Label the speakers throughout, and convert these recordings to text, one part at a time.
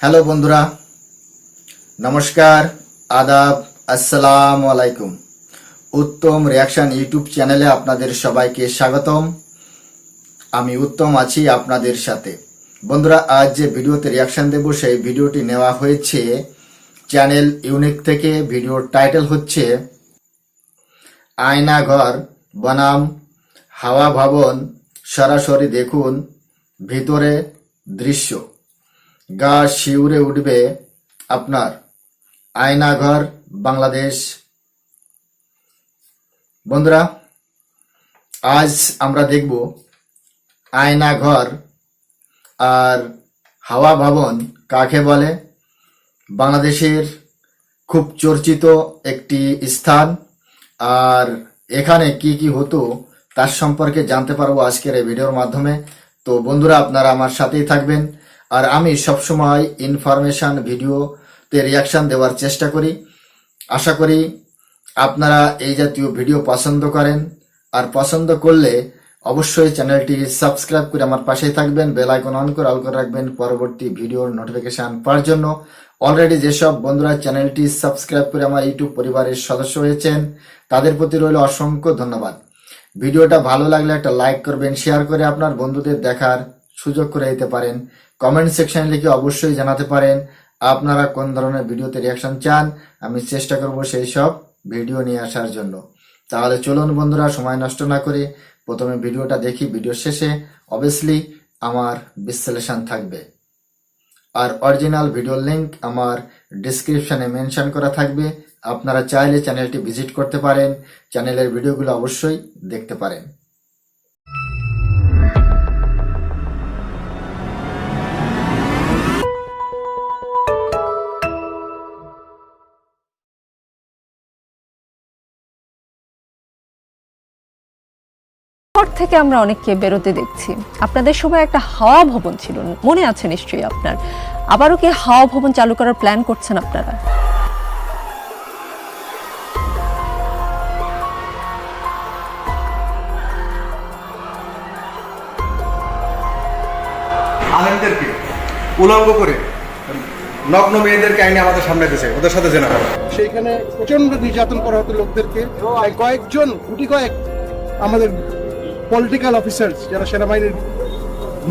Speaker 1: Hello বন্ধুরা, নমস্কার, আদাব, আসসালামু আলাইকুম। উত্তম রিয়াকশন ইউটিউব চ্যানেলে আপনাদের সবাইকে স্বাগতম। আমি উত্তম আছি আপনাদের সাথে। বন্ধুরা, আজ যে ভিডিওতে রিয়াকশন দেব সেই ভিডিওটি নেওয়া হয়েছে চ্যানেল ইউনিক থেকে। ভিডিওর টাইটেল হচ্ছে আয়না ঘর বনাম হাওয়া ভবন, সরাসরি দেখুন ভিতরে দৃশ্য। গা শিউরে উঠবে আপনার। আয়নাঘর বাংলাদেশ। বন্ধুরা, আজ আমরা দেখব আয়নাঘর আর হাওয়া ভবন কাকে বলে। বাংলাদেশের খুব চর্চিত একটি স্থান, আর এখানে কি কি হতো তার সম্পর্কে জানতে পারবো আজকের এই ভিডিওর মাধ্যমে। তো বন্ধুরা, আপনারা আমার সাথেই থাকবেন। আর আমি সবসময় ইনফরমেশন ভিডিওতে রিয়াকশন দেওয়ার চেষ্টা করি। আশা করি আপনারা এই জাতীয় ভিডিও পছন্দ করেন, আর পছন্দ করলে অবশ্যই চ্যানেলটি সাবস্ক্রাইব করে আমার পাশেই থাকবেন। বেল আইকন অন করে অল করে রাখবেন পরবর্তী ভিডিওর নোটিফিকেশন পাওয়ার জন্য। অলরেডি যেসব বন্ধুরা চ্যানেলটি সাবস্ক্রাইব করে আমার ইউটিউব পরিবারের সদস্য হয়েছেন তাদের প্রতি রইল অসংখ্য ধন্যবাদ। ভিডিওটা ভালো লাগলে একটা লাইক করবেন, শেয়ার করে আপনার বন্ধুদের দেখার সুযোগ করে দিতে পারেন। কমেন্ট সেকশনে লিখে অবশ্যই জানাতে পারেন আপনারা কোন ধরনের ভিডিওতে রিয়াকশন চান। আমি চেষ্টা করব সেই সব ভিডিও নিয়ে আসার জন্য। তাহলে চলুন বন্ধুরা, সময় নষ্ট না করে প্রথমে ভিডিওটা দেখি। ভিডিও শেষে অবভিয়াসলি আমার বিশ্লেষণ থাকবে, আর অরিজিনাল ভিডিও লিংক আমার ডিসক্রিপশনে মেনশন করা থাকবে। আপনারা চাইলে চ্যানেলটি ভিজিট করতে পারেন, চ্যানেলের ভিডিওগুলো অবশ্যই দেখতে পারেন।
Speaker 2: ঘর থেকে আমরা অনেককে বেরোতে দেখছি। আপনাদের সময় একটা হাওয়া ভবন ছিল, মনে আছে নিশ্চয়ই আপনার। আবারও কি হাওয়া ভবন চালু করার প্ল্যান করছেন আপনারা?
Speaker 3: আলেমদেরকে উলঙ্গ করে নগ্ন মেয়েদেরকে আইনে আমাদের সামনে দিয়েছে, ওদের সাথে জেনা করা।
Speaker 4: সেইখানে প্রচন্ড নির্যাতন করা হতো লোকদেরকে। কয়েকজন গুটি কয়েক আমাদের পলিটিক্যাল অফিসার যারা সেনাবাহিনীর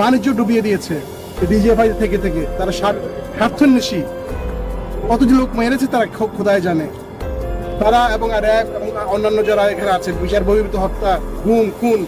Speaker 4: বাণিজ্য ডুবিয়ে দিয়েছে ডিজিএফআই থেকে থেকে তারা স্বার্থন্বেষী কত যে লোক মেরেছে তারা খোদায় জানে। তারা এবং র্যাব এবং অন্যান্য যারা এখানে আছেন, বিচার বহির্ভূত হত্যা, গুম, খুন,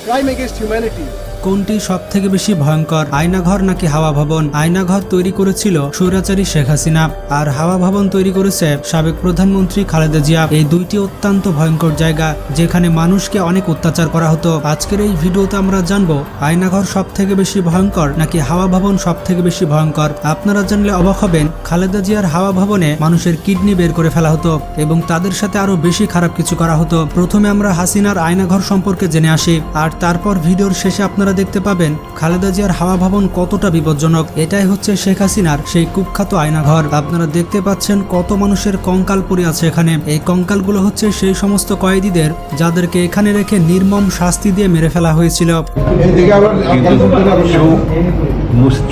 Speaker 4: ক্রাইম এগেইনস্ট হিউম্যানিটি।
Speaker 5: কোনটি সব থেকে বেশি ভয়ঙ্কর, আয়নাঘর নাকি হাওয়া ভবন? আয়নাঘর তৈরি করেছিল স্বৈরাচারী শেখ হাসিনা, আর হাওয়া ভবন তৈরি করেছে সাবেক প্রধানমন্ত্রী খালেদা জিয়া। এই দুইটি অত্যন্ত ভয়ঙ্কর জায়গা যেখানে মানুষকে অনেক অত্যাচার করা হতো। আজকের এই ভিডিওতে আমরা জানবো আয়নাঘর সব থেকে বেশি ভয়ঙ্কর নাকি হাওয়া ভবন সব থেকে বেশি ভয়ঙ্কর। আপনারা জানলে অবাক হবেন, খালেদা জিয়ার হাওয়া ভবনে মানুষের কিডনি বের করে ফেলা হতো এবং তাদের সাথে আরো বেশি খারাপ কিছু করা হতো। প্রথমে আমরা হাসিনার আয়নাঘর সম্পর্কে জেনে আসি, আর তারপর ভিডিওর শেষে আপনারা দেখতে পাবেন খালেদা জিয়ার হাওয়া ভবন কতটা বিপজ্জনক। এটাই হচ্ছে শেখ হাসিনার সেই কুখ্যাত আয়নাঘর। আপনারা দেখতে পাচ্ছেন কত মানুষের কঙ্কাল পড়ে আছে এখানে। এই কঙ্কালগুলো হচ্ছে সেই সমস্ত কয়েদিদের যাদেরকে এখানে রেখে নির্মম শাস্তি দিয়ে মেরে ফেলা হয়েছিল।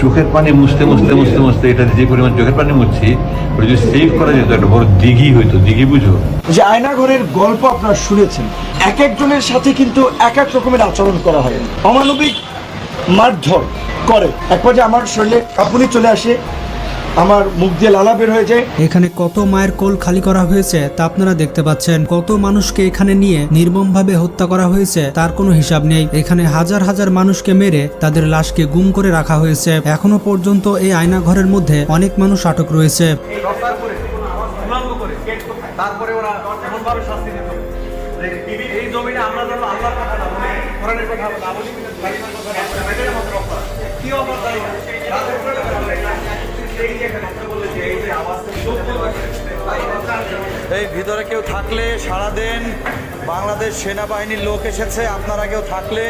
Speaker 6: চোখের পানি মুছতে মুছতে মুছতে মুছতে এটা যে পরিমাণ চোখের পানি মুছছি, ওটা যদি সেভ করা যেত একটা বড় দিঘি হইতো। দিঘি বুঝো?
Speaker 7: যে আয়নাঘরের গল্প আপনারা শুনেছেন, এক একজনের সাথে কিন্তু এক এক রকমের আচরণ করা হয়, অমানবিক মারধর করে। এক পর্যায়ে আমার শরীরে কাঁপুনি চলে আসে, আমার মুখ দিয়ে লালা বের হয়ে যায়।
Speaker 5: এখানে কত মায়ের কোল খালি করা হয়েছে তা আপনারা দেখতে পাচ্ছেন। কত মানুষকে এখানে নিয়ে নির্মমভাবে হত্যা করা হয়েছে তার কোনো হিসাব নেই। এখানে হাজার হাজার মানুষকে মেরে তাদের লাশকে গুম করে রাখা হয়েছে। এখনো পর্যন্ত এই আয়নাঘরের মধ্যে অনেক মানুষ আটক রয়েছে।
Speaker 3: তারপরে ওরা এমন ভাবে শাস্তি দিত যে এই জমিনে আমরা যেন আল্লাহর কথা না বলি, কোরআনের কথা না বলি, কালিমার কথা না বলি, এটাই আমাদের অপরাধ। কি অপরাধ জানি না, তাদের উপরে এই যে এখানে বললে যে এই যে আওয়াজ এই ভিতরে কেউ থাকলে সারা দেন। বাংলাদেশ সেনাবাহিনীর লোক এসেছে, আপনারা কেউ থাকলে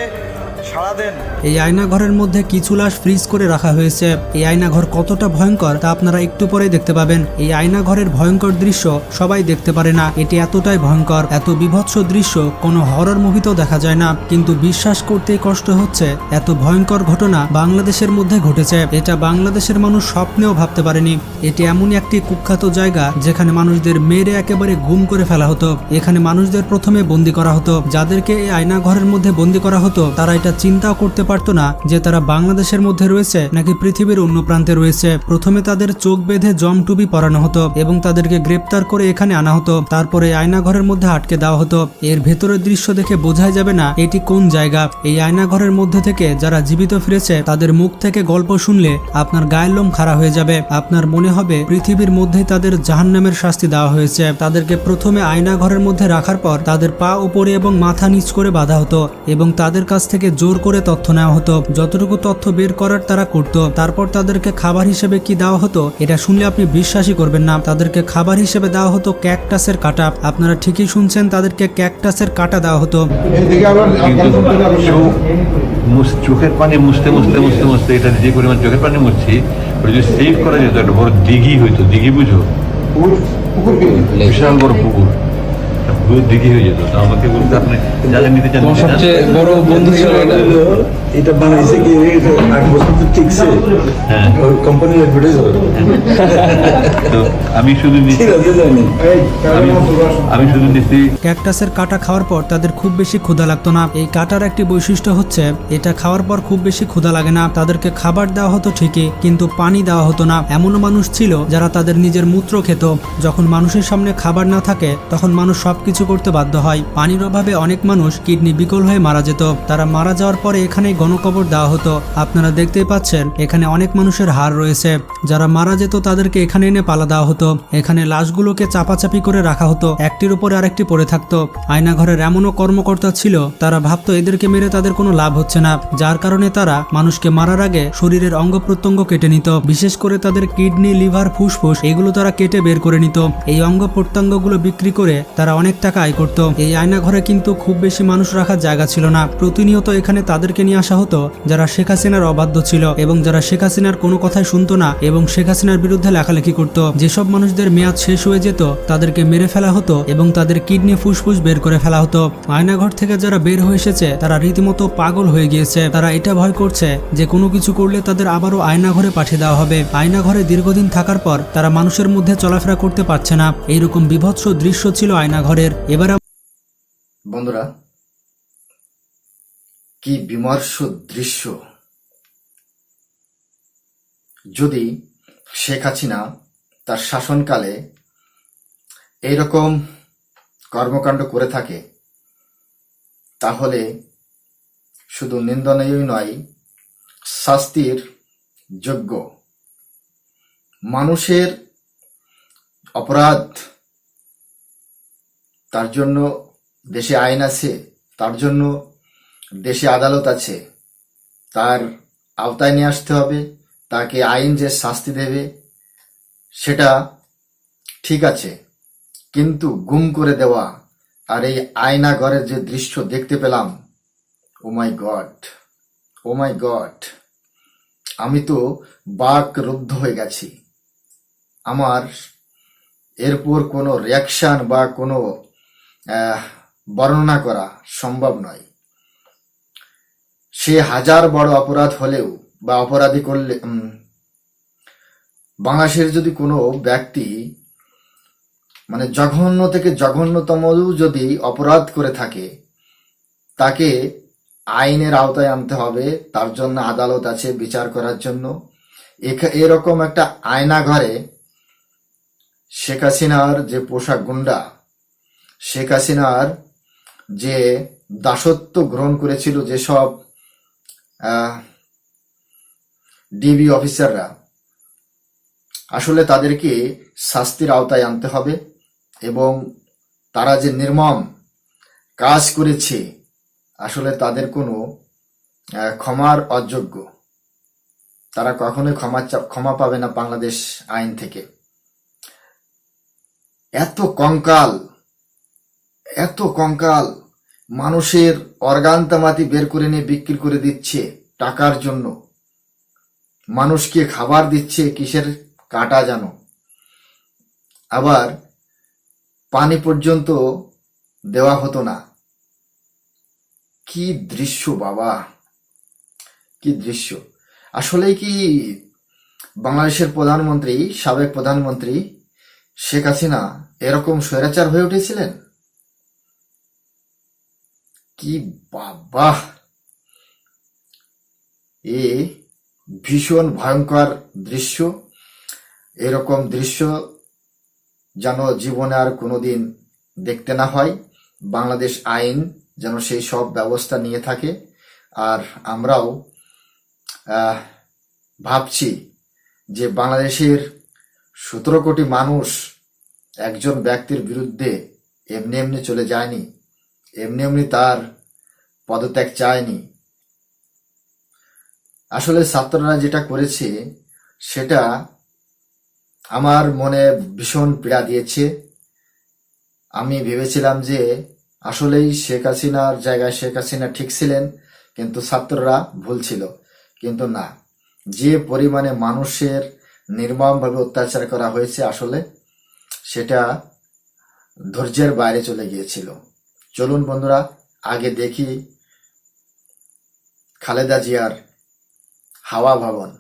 Speaker 3: সারাদিন
Speaker 5: এই আয়নাঘরের মধ্যে কিছু লাশ ফ্রিজ করে রাখা হয়েছে। এই আয়নাঘর কতটা ভয়ঙ্কর তা আপনারা একটু পরেই দেখতে পাবেন। এই আয়নাঘরের ভয়ঙ্কর দৃশ্য সবাই দেখতে পারে না, এটি এতটাই ভয়ঙ্কর। এত বিভৎস দৃশ্য কোনো হরর মুভিতেও দেখা যায় না, কিন্তু বিশ্বাস করতেই কষ্ট হচ্ছে এত ভয়ঙ্কর ঘটনা বাংলাদেশের মধ্যে ঘটেছে। এটা বাংলাদেশের মানুষ স্বপ্নেও ভাবতে পারেনি। এটি এমনই একটি কুখ্যাত জায়গা যেখানে মানুষদের মেরে একেবারে গুম করে ফেলা হতো। এখানে মানুষদের প্রথমে বন্দি করা হতো। যাদেরকে এই আয়নাঘরের মধ্যে বন্দি করা হতো তারা এটা চিন্তাও করতে পারতো না যে তারা বাংলাদেশের মধ্যে রয়েছে নাকি পৃথিবীর অন্য প্রান্তে রয়েছে। প্রথমে তাদের চোখ বেঁধে জমটুবি পরানো হতো এবং তাদেরকে গ্রেপ্তার করে এখানে আনা হতো। তারপরে আয়নাঘরের মধ্যে আটকে দেওয়া হতো। এর ভেতরের দৃশ্য দেখে বোঝাই যাবে না এটি কোন জায়গা। এই আয়নাঘরের মধ্যে থেকে যারা জীবিত ফিরেছে তাদের মুখ থেকে গল্প শুনলে আপনার গায়ের লোম খাড়া হয়ে যাবে। আপনার মনে হবে পৃথিবীর মধ্যেই তাদের জাহান্নামের শাস্তি দেওয়া হয়েছে। তাদেরকে প্রথমে আয়নাঘরের মধ্যে রাখার পর তাদের পা উপরে এবং মাথা নিচ করে বাঁধা হতো এবং তাদের কাছ থেকে জোর করে তথ্য নেওয়া হতো। যতটুকু তথ্য বের করার তারা করত। তারপর তাদেরকে খাবার হিসেবে কি দেওয়া হতো এটা শুনলে আপনি বিশ্বাসই করবেন না। তাদেরকে খাবার হিসেবে দেওয়া হতো ক্যাকটাসের কাঁটা। আপনারা ঠিকই শুনছেন, তাদেরকে ক্যাকটাসের কাঁটা দেওয়া হতো।
Speaker 6: চোখের পানি মুছতে মুছতে মুছতে মুছতে এটা যে পরিমাণ চোখের পানি মুছছি, ওটা যদি সেভ করা যেত একটা বড় দিঘি হইতো। দিঘি বুঝো? বিশাল বড় পুকুর, দিঘি হয়ে যেত। আমাকে বলতে আপনি যারা নিতে চান
Speaker 8: সবচেয়ে বড় বন্ধু ছিল
Speaker 7: এটা বানাইছে কি 8 বছর তো ঠিকছে।
Speaker 6: হ্যাঁ,
Speaker 7: কোম্পানির অ্যাডভার্টাইজ হবে।
Speaker 6: তো আমি শুধু নিচ্ছি, আমি শুধু নিচ্ছি।
Speaker 5: ক্যাকটাসের কাঁটা খাওয়ার পর তাদের খুব বেশি ক্ষুধা লাগতো না। এই কাঁটার একটি বৈশিষ্ট্য হচ্ছে এটা খাওয়ার পর খুব বেশি ক্ষুধা লাগে না। তাদেরকে খাবার দেওয়া হতো ঠিকই, কিন্তু পানি দেওয়া হতো না। এমনও মানুষ ছিল যারা তাদের নিজের মূত্র খেত। যখন মানুষের সামনে খাবার না থাকে তখন মানুষ সবকিছু করতে বাধ্য হয়। পানির অভাবে অনেক মানুষ কিডনি বিকল হয়ে মারা যেত। তারা মারা যাওয়ার পরে এখানেই গণকবর দেওয়া হতো। আপনারা দেখতেই পাচ্ছেন এখানে অনেক মানুষের হাড় রয়েছে। যারা মারা যেত তাদেরকে এখানে এনে পালা দেওয়া হতো। এখানে লাশগুলোকে চাপাচাপি করে রাখা হতো, একটির উপরে আরেকটি পড়ে থাকতো। আয়নাঘরের এমনও কর্মকর্তা ছিল তারা ভাবতো এদেরকে মেরে তাদের কোনো লাভ হচ্ছে না, যার কারণে তারা মানুষকে মারার আগে শরীরের অঙ্গ প্রত্যঙ্গ কেটে নিত। বিশেষ করে তাদের কিডনি, লিভার, ফুসফুস এগুলো তারা কেটে বের করে নিত। এই অঙ্গ প্রত্যঙ্গগুলো বিক্রি করে তারা অনেক টাকা আয় করত। এই আয়নাঘরে কিন্তু খুব বেশি মানুষ রাখার জায়গা ছিল না। প্রতিনিয়ত এখানে তাদেরকে নিয়ে আসা হতো যারা শেখ হাসিনার অবাধ্য ছিল এবং যারা শেখ হাসিনার কোনো কথাই শুনতো না এবং শেখ হাসিনার বিরুদ্ধে লেখালেখি করত। যেসব মানুষদের মেয়াদ শেষ হয়ে যেত তাদেরকে মেরে ফেলা হতো এবং তাদের কিডনি, ফুসফুস বের করে ফেলা হতো। আয়নাঘর থেকে যারা বের হয়ে এসেছে তারা রীতিমতো পাগল হয়ে গিয়েছে। তারা এটা ভয় করছে যে কোনো কিছু করলে তাদের আবারও আয়নাঘরে পাঠিয়ে দেওয়া হবে। আয়নাঘরে দীর্ঘদিন থাকার পর তারা মানুষের মধ্যে চলাফেরা করতে পারছে না। এইরকম বিভৎস দৃশ্য ছিল আয়নাঘরের। এবার
Speaker 1: বন্ধুরা, কি বিমর্ষ দৃশ্য! যদি শেখ হাসিনা তার শাসনকালে এইরকম কর্মকাণ্ড করে থাকে তাহলে শুধু নিন্দনীয় নয়, শাস্তির যোগ্য। মানুষের অপরাধ, তার জন্য দেশে আইন আছে, তার জন্য দেশে আদালত আছে, তার আওতায় নিয়ে আসতে হবে। তাকে আইন যে শাস্তি দেবে সেটা ঠিক আছে, কিন্তু গুম করে দেওয়া আর এই আয়না ঘরের যে দৃশ্য দেখতে পেলাম, ও মাই গড, ও মাই গড, আমি তো বাক রুদ্ধ হয়ে গেছি। আমার এরপর কোনো রিয়াকশন বা কোনো বর্ণনা করা সম্ভব নয়। সে হাজার বড় অপরাধ হলেও বা অপরাধী করলে, বাংলাদেশের যদি কোনো ব্যক্তি মানে জঘন্য থেকে জঘন্যতম যদি অপরাধ করে থাকে তাকে আইনের আওতায় আনতে হবে। তার জন্য আদালত আছে বিচার করার জন্য। এরকম একটা আয়না ঘরে শেখ হাসিনার যে পোশাক গুন্ডা, শেখ হাসিনার যে দাসত্ব গ্রহণ করেছিল যেসব ডিবি অফিসাররা, আসলে তাদেরকে শাস্তির আওতায় আনতে হবে এবং তারা যে নির্মম কাজ করেছে আসলে তাদের কোনো ক্ষমার অযোগ্য। তারা কখনোই ক্ষমা পাবে না বাংলাদেশ আইন থেকে। এত কঙ্কাল মানুষের অর্গান তামাতি বের করে নিয়ে বিক্রি করে দিচ্ছে টাকার জন্য, মানুষকে খাবার দিচ্ছে কিসের কাটা জানো, আবার পানি পর্যন্ত দেওয়া হতো না। কি দৃশ্য বাবা, কি দৃশ্য! আসলে কি বাংলাদেশের প্রধানমন্ত্রী, সাবেক প্রধানমন্ত্রী শেখ হাসিনা এরকম স্বৈরাচার হয়ে উঠেছিলেন? কি বাবা, এ ভীষণ ভয়ঙ্কর দৃশ্য। এরকম দৃশ্য যেন জীবনে আর কোনোদিন দেখতে না হয়। বাংলাদেশ আইন যেন সেই সব ব্যবস্থা নিয়ে থাকে। আর আমরাও ভাবছি যে বাংলাদেশের 17 কোটি মানুষ একজন ব্যক্তির বিরুদ্ধে এমনি এমনি চলে যায়নি, এমনি এমনি তার পদত্যাগ চায়নি। আসলে ছাত্ররা যেটা করেছে সেটা আমার মনে ভীষণ পীড়া দিয়েছে। আমি ভেবেছিলাম যে আসলেই শেখ হাসিনার জায়গায় শেখ হাসিনা ঠিক ছিলেন, কিন্তু ছাত্ররা ভুল ছিল। কিন্তু না, যে পরিমাণে মানুষের নির্মমভাবে অত্যাচার করা হয়েছে আসলে সেটা ধৈর্যের বাইরে চলে গিয়েছিল। চলুন বন্ধুরা, আগে দেখি খালেদা জিয়ার হাওয়া ভবন।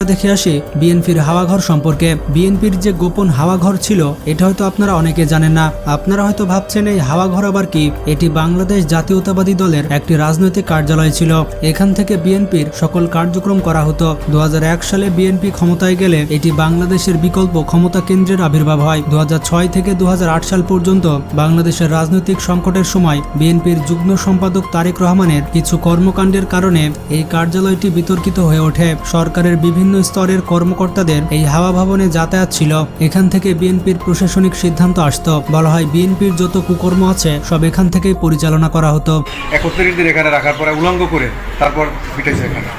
Speaker 5: দেখে আসি বিএনপির হাওয়াঘর সম্পর্কে। বিএনপির যে গোপন হাওয়াঘর ছিল এটা হয়তো আপনারা অনেকে জানেন না। আপনারা হয়তো ভাবছেন এই হাওয়াঘর আবার কি? এটি বাংলাদেশ জাতীয়তাবাদী দলের একটি রাজনৈতিক কার্যালয় ছিল। এখান থেকে বিএনপির সকল কার্যক্রম করা হতো। 2001 সালে বিএনপি ক্ষমতায় গেলে এটি বাংলাদেশের বিকল্প ক্ষমতা কেন্দ্রের আবির্ভাব হয়। 2006 থেকে 2008 সাল পর্যন্ত বাংলাদেশের রাজনৈতিক সংকটের সময় বিএনপির যুগ্ম সম্পাদক তারেক রহমানের কিছু কর্মকাণ্ডের কারণে এই কার্যালয়টি বিতর্কিত হয়ে ওঠে। সরকারের বিভিন্ন স্তরের কর্মকর্তাদের এই হাওয়া ভবনে যাতায়াত ছিল। এখান থেকে বিএনপির প্রশাসনিক সিদ্ধান্ত আসতো। বলা হয় বিএনপির যত কুকর্ম আছে সব এখান থেকেই পরিচালনা করা হতো।
Speaker 3: 31 দিন এখানে রাখার পরে উলঙ্গ করে তারপর পিটাইছে এখানে,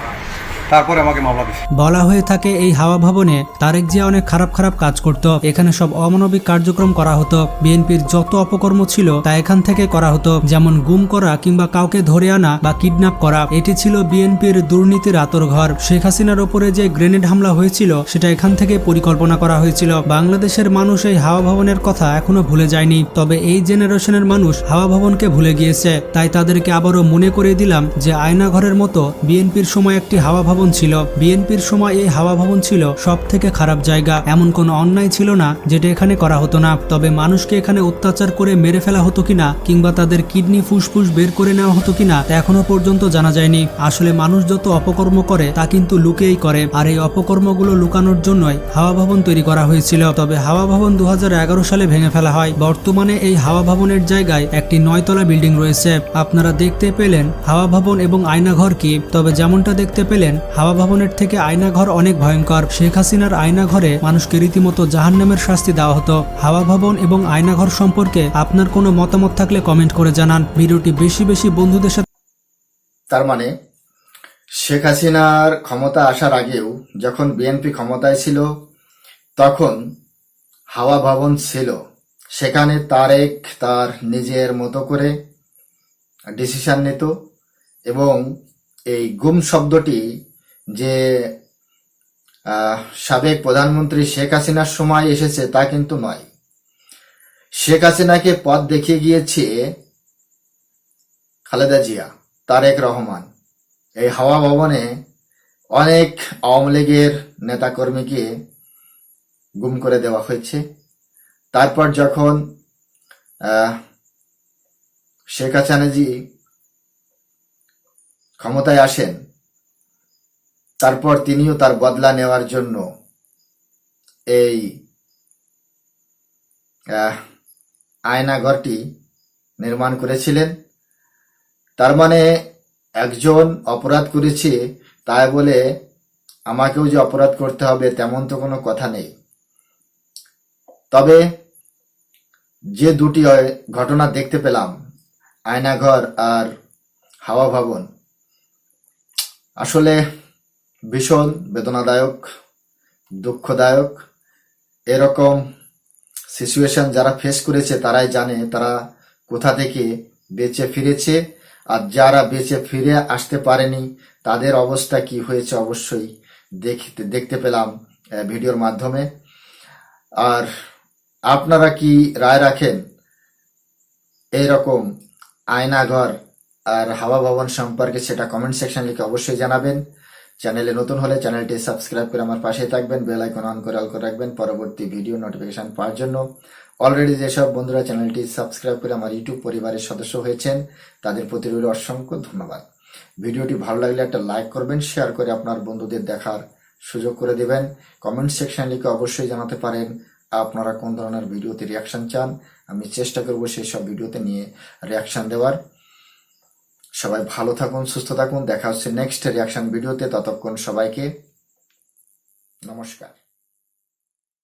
Speaker 3: তারপরে আমাকে মামলা দিছে।
Speaker 5: বলা হয়ে থাকে এই হাওয়া ভবনে তারেক জিয়া অনেক খারাপ খারাপ কাজ করত। এখানে সব অমানবিক কার্যক্রম করা হতো। বিএনপির যত অপকর্ম ছিল তা এখান থেকে করা হতো, যেমন গুম করা কিংবা কাউকে ধরে আনা বা কিডন্যাপ করা। এটি ছিল বিএনপির দুর্নীতির আতরঘর। শেখ হাসিনার ওপরে যে গ্রেনেড হামলা হয়েছিল সেটা এখান থেকে পরিকল্পনা করা হয়েছিল। বাংলাদেশের মানুষ এই হাওয়া ভবনের কথা এখনো ভুলে যায়নি, তবে এই জেনারেশনের মানুষ হাওয়া ভবনকে ভুলে গিয়েছে। তাই তাদেরকে আবারও মনে করিয়ে দিলাম যে আয়নাঘরের মতো বিএনপির সময় একটি হাওয়া ভবন ছিল। বিএনপির সময় এই হাওয়া ভবন ছিল সব থেকে খারাপ জায়গা। এমন কোনো অন্যায় ছিল না যেটা এখানে করা হতো না। তবে মানুষকে এখানে অত্যাচার করে মেরে ফেলা হতো কিনা কিংবা তাদের কিডনি ফুসফুস বের করে নেওয়া হতো কিনা তা এখনো পর্যন্ত জানা যায়নি। আসলে মানুষ যত অপকর্ম করে তা কিন্তু লুকিয়েই করে, আর এই অপকর্মগুলো লুকানোর জন্যই হাওয়া ভবন তৈরি করা হয়েছিল। তবে হাওয়া ভবন 2011 সালে ভেঙে ফেলা হয়। বর্তমানে এই হাওয়া ভবনের জায়গায় একটি 9 তলা বিল্ডিং রয়েছে। আপনারা দেখতে পেলেন হাওয়া ভবন এবং আয়নাঘর কি। তবে যেমনটা দেখতে পেলেন হাওয়া ভবনের থেকে আয়নাঘর অনেক ভয়ঙ্কর। শেখ হাসিনার আয়নাঘরে মানুষকে রীতিমতো জাহান্নামের শাস্তি দেওয়া হতো। হাওয়া ভবন এবং আয়নাঘর সম্পর্কে আপনার কোনো মতামত থাকলে কমেন্ট করে জানান। ভিডিওটি বেশি বেশি বন্ধুদের সাথে।
Speaker 1: তার মানে শেখ হাসিনার ক্ষমতা আসার আগেও যখন বিএনপি ক্ষমতায় ছিল তখন হাওয়া ভবন ছিল। সেখানে তারেক তার নিজের মতো করে ডিসিশন নিত এবং এই গুম শব্দটি যে সাবেক প্রধানমন্ত্রী শেখ হাসিনার সময় এসেছে তা কিন্তু নয়। শেখ হাসিনাকে পথ দেখিয়ে গিয়েছে খালেদা জিয়া, তারেক রহমান। এই হাওয়া ভবনে অনেক আওয়ামী লীগের নেতাকর্মীকে গুম করে দেওয়া হয়েছে। তারপর যখন শেখ হাসিনাজি ক্ষমতায় আসেন তারপর তিনিও তার বদলা নেওয়ার জন্য এই আয়নাঘরটি নির্মাণ করেছিলেন। তার মানে একজন অপরাধ করেছে তাই বলে আমাকেও যে অপরাধ করতে হবে তেমন তো কোনো কথা নেই। তবে যে দুটি ঘটনা দেখতে পেলাম, আয়নাঘর আর হাওয়া ভবন, আসলে ভীষণ বেদনাদায়ক, দুঃখদায়ক। এরকম সিচুয়েশন যারা ফেস করেছে তারাই জানে তারা কোথা থেকে বেঁচে ফিরেছে, আর যারা বেঁচে ফিরে আসতে পারেনি তাদের অবস্থা কি হয়েছে অবশ্যই দেখতে পেলাম ভিডিওর মাধ্যমে। আর আপনারা কি রায় রাখেন এইরকম আয়নাঘর আর হাওয়া ভবন সম্পর্কে, সেটা কমেন্ট সেকশন লিখে অবশ্যই জানাবেন। চ্যানেলে নতুন হলে চ্যানেলটি সাবস্ক্রাইব করে আমার পাশে থাকবেন, বেল আইকন অন করে অল করে রাখবেন পরবর্তী ভিডিও নোটিফিকেশন পাওয়ার জন্য। অলরেডি যেসব বন্ধুরা চ্যানেলটি সাবস্ক্রাইব করে আমার ইউটিউব পরিবারের সদস্য হয়েছেন তাদের প্রতি রইল অসংখ্য ধন্যবাদ। ভিডিওটি ভালো লাগলে একটা লাইক করবেন, শেয়ার করে আপনার বন্ধুদের দেখার সুযোগ করে দেবেন। কমেন্ট সেকশন লিখে অবশ্যই জানাতে পারেন আপনারা কোন ধরনের ভিডিওতে রিয়াকশন চান, আমি চেষ্টা করব সেই সব ভিডিওতে নিয়ে রিয়াকশন দেওয়ার। সবাই ভালো থাকুন, সুস্থ থাকুন, দেখা হচ্ছে নেক্সট রিয়াকশন ভিডিওতে। ততক্ষণ সবাইকে নমস্কার।